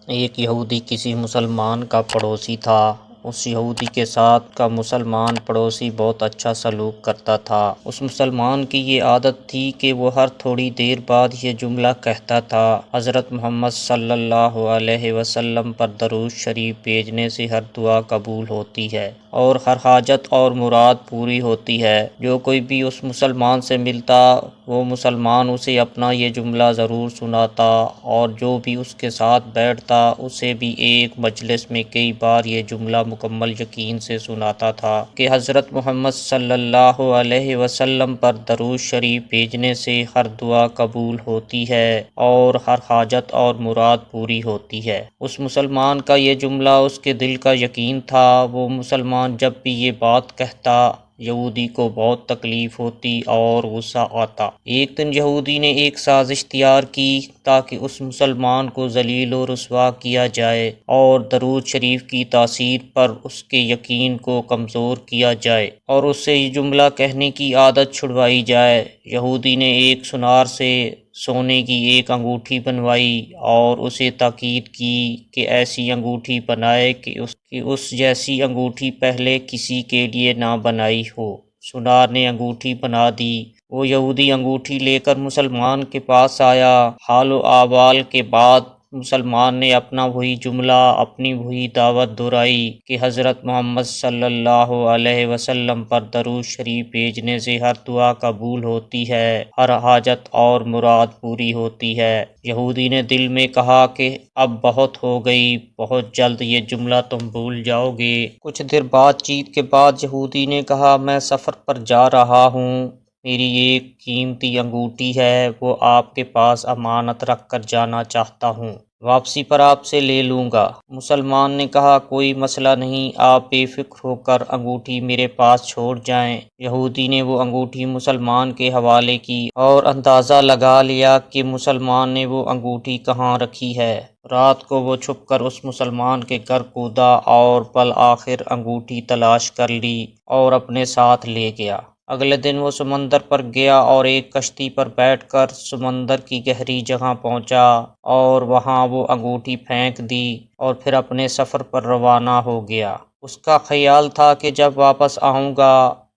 ایک یہودی کسی مسلمان کا پڑوسی تھا۔ اس یہودی کے ساتھ کا مسلمان پڑوسی بہت اچھا سلوک کرتا تھا۔ اس مسلمان کی یہ عادت تھی کہ وہ ہر تھوڑی دیر بعد یہ جملہ کہتا تھا: حضرت محمد صلی اللہ علیہ وسلم پر درود شریف بھیجنے سے ہر دعا قبول ہوتی ہے اور ہر حاجت اور مراد پوری ہوتی ہے۔ جو کوئی بھی اس مسلمان سے ملتا، وہ مسلمان اسے اپنا یہ جملہ ضرور سناتا، اور جو بھی اس کے ساتھ بیٹھتا اسے بھی ایک مجلس میں کئی بار یہ جملہ مکمل یقین سے سناتا تھا کہ حضرت محمد صلی اللہ علیہ وسلم پر درود شریف بھیجنے سے ہر دعا قبول ہوتی ہے اور ہر حاجت اور مراد پوری ہوتی ہے۔ اس مسلمان کا یہ جملہ اس کے دل کا یقین تھا۔ وہ مسلمان جب بھی یہ بات کہتا، یہودی کو بہت تکلیف ہوتی اور غصہ آتا۔ ایک دن یہودی نے ایک سازش تیار کی تاکہ اس مسلمان کو ذلیل و رسوا کیا جائے اور درود شریف کی تاثیر پر اس کے یقین کو کمزور کیا جائے اور اس سے یہ جملہ کہنے کی عادت چھڑوائی جائے۔ یہودی نے ایک سونار سے سونے کی ایک انگوٹھی بنوائی اور اسے تاکید کی کہ ایسی انگوٹھی بنائے کہ اس جیسی انگوٹھی پہلے کسی کے لیے نہ بنائی ہو۔ سونار نے انگوٹھی بنا دی۔ وہ یہودی انگوٹھی لے کر مسلمان کے پاس آیا۔ حال و احوال کے بعد مسلمان نے اپنا وہی جملہ، اپنی وہی دعوت دہرائی کہ حضرت محمد صلی اللہ علیہ وسلم پر درود شریف بھیجنے سے ہر دعا قبول ہوتی ہے، ہر حاجت اور مراد پوری ہوتی ہے۔ یہودی نے دل میں کہا کہ اب بہت ہو گئی، بہت جلد یہ جملہ تم بھول جاؤ گے۔ کچھ دیر بات چیت کے بعد یہودی نے کہا: میں سفر پر جا رہا ہوں، میری ایک قیمتی انگوٹھی ہے، وہ آپ کے پاس امانت رکھ کر جانا چاہتا ہوں، واپسی پر آپ سے لے لوں گا۔ مسلمان نے کہا: کوئی مسئلہ نہیں، آپ بے فکر ہو کر انگوٹھی میرے پاس چھوڑ جائیں۔ یہودی نے وہ انگوٹھی مسلمان کے حوالے کی اور اندازہ لگا لیا کہ مسلمان نے وہ انگوٹھی کہاں رکھی ہے۔ رات کو وہ چھپ کر اس مسلمان کے گھر کودا اور بالآخر انگوٹھی تلاش کر لی اور اپنے ساتھ لے گیا۔ اگلے دن وہ سمندر پر گیا اور ایک کشتی پر بیٹھ کر سمندر کی گہری جگہ پہنچا اور وہاں وہ انگوٹھی پھینک دی اور پھر اپنے سفر پر روانہ ہو گیا۔ اس کا خیال تھا کہ جب واپس آؤں گا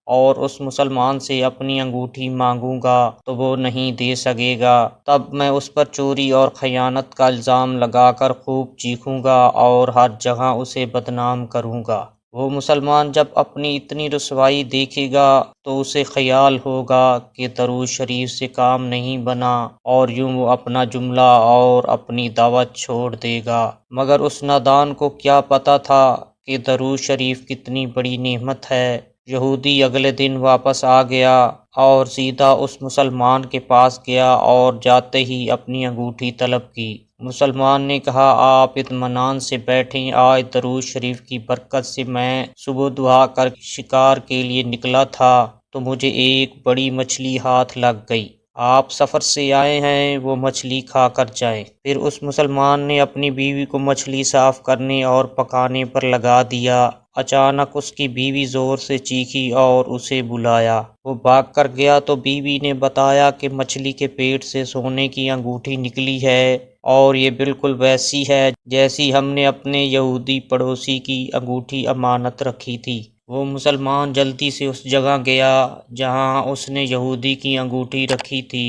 اور اس مسلمان سے اپنی انگوٹھی مانگوں گا تو وہ نہیں دے سکے گا، تب میں اس پر چوری اور خیانت کا الزام لگا کر خوب چیخوں گا اور ہر جگہ اسے بدنام کروں گا۔ وہ مسلمان جب اپنی اتنی رسوائی دیکھے گا تو اسے خیال ہوگا کہ درود شریف سے کام نہیں بنا اور یوں وہ اپنا جملہ اور اپنی دعوت چھوڑ دے گا۔ مگر اس نادان کو کیا پتہ تھا کہ درود شریف کتنی بڑی نعمت ہے۔ یہودی اگلے دن واپس آ گیا اور سیدھا اس مسلمان کے پاس گیا اور جاتے ہی اپنی انگوٹھی طلب کی۔ مسلمان نے کہا: آپ اطمینان سے بیٹھیں، آج درود شریف کی برکت سے میں صبح دعا کر شکار کے لیے نکلا تھا تو مجھے ایک بڑی مچھلی ہاتھ لگ گئی۔ آپ سفر سے آئے ہیں، وہ مچھلی کھا کر جائیں۔ پھر اس مسلمان نے اپنی بیوی کو مچھلی صاف کرنے اور پکانے پر لگا دیا۔ اچانک اس کی بیوی زور سے چیخی اور اسے بلایا۔ وہ بھاگ کر گیا تو بیوی نے بتایا کہ مچھلی کے پیٹ سے سونے کی انگوٹھی نکلی ہے اور یہ بالکل ویسی ہے جیسی ہم نے اپنے یہودی پڑوسی کی انگوٹھی امانت رکھی تھی۔ وہ مسلمان جلدی سے اس جگہ گیا جہاں اس نے یہودی کی انگوٹھی رکھی تھی۔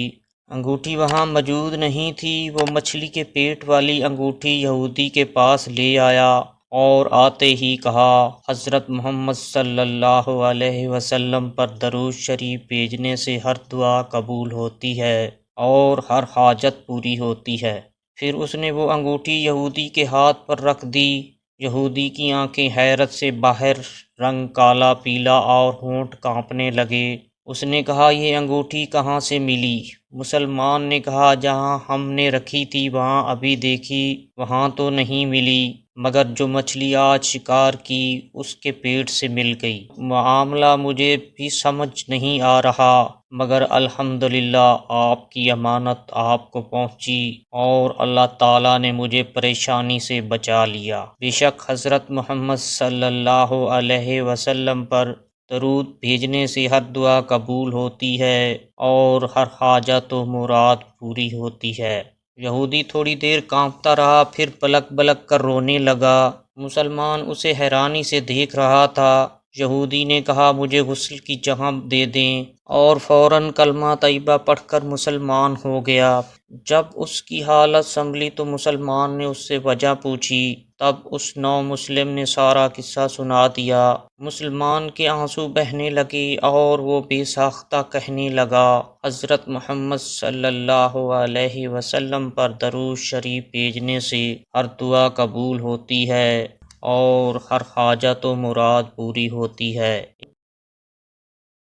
انگوٹھی وہاں موجود نہیں تھی۔ وہ مچھلی کے پیٹ والی انگوٹھی یہودی کے پاس لے آیا اور آتے ہی کہا: حضرت محمد صلی اللہ علیہ وسلم پر درود شریف بھیجنے سے ہر دعا قبول ہوتی ہے اور ہر حاجت پوری ہوتی ہے۔ پھر اس نے وہ انگوٹھی یہودی کے ہاتھ پر رکھ دی۔ یہودی کی آنکھیں حیرت سے باہر، رنگ کالا پیلا اور ہونٹ کانپنے لگے۔ اس نے کہا: یہ انگوٹھی کہاں سے ملی؟ مسلمان نے کہا: جہاں ہم نے رکھی تھی وہاں ابھی دیکھی، وہاں تو نہیں ملی، مگر جو مچھلی آج شکار کی اس کے پیٹ سے مل گئی۔ معاملہ مجھے بھی سمجھ نہیں آ رہا، مگر الحمدللہ آپ کی امانت آپ کو پہنچی اور اللہ تعالیٰ نے مجھے پریشانی سے بچا لیا۔ بے شک حضرت محمد صلی اللہ علیہ وسلم پر درود بھیجنے سے ہر دعا قبول ہوتی ہے اور ہر حاجت و مراد پوری ہوتی ہے۔ یہودی تھوڑی دیر کانپتا رہا، پھر پلک بلک کر رونے لگا۔ مسلمان اسے حیرانی سے دیکھ رہا تھا۔ یہودی نے کہا مجھے غسل کی جگہ دے دیں، اور فوراً کلمہ طیبہ پڑھ کر مسلمان ہو گیا۔ جب اس کی حالت سنبھلی تو مسلمان نے اس سے وجہ پوچھی، تب اس نو مسلم نے سارا قصہ سنا دیا۔ مسلمان کے آنسو بہنے لگے اور وہ بے ساختہ کہنے لگا، حضرت محمد صلی اللہ علیہ وسلم پر درود شریف بھیجنے سے ہر دعا قبول ہوتی ہے اور ہر حاجت و مراد پوری ہوتی ہے۔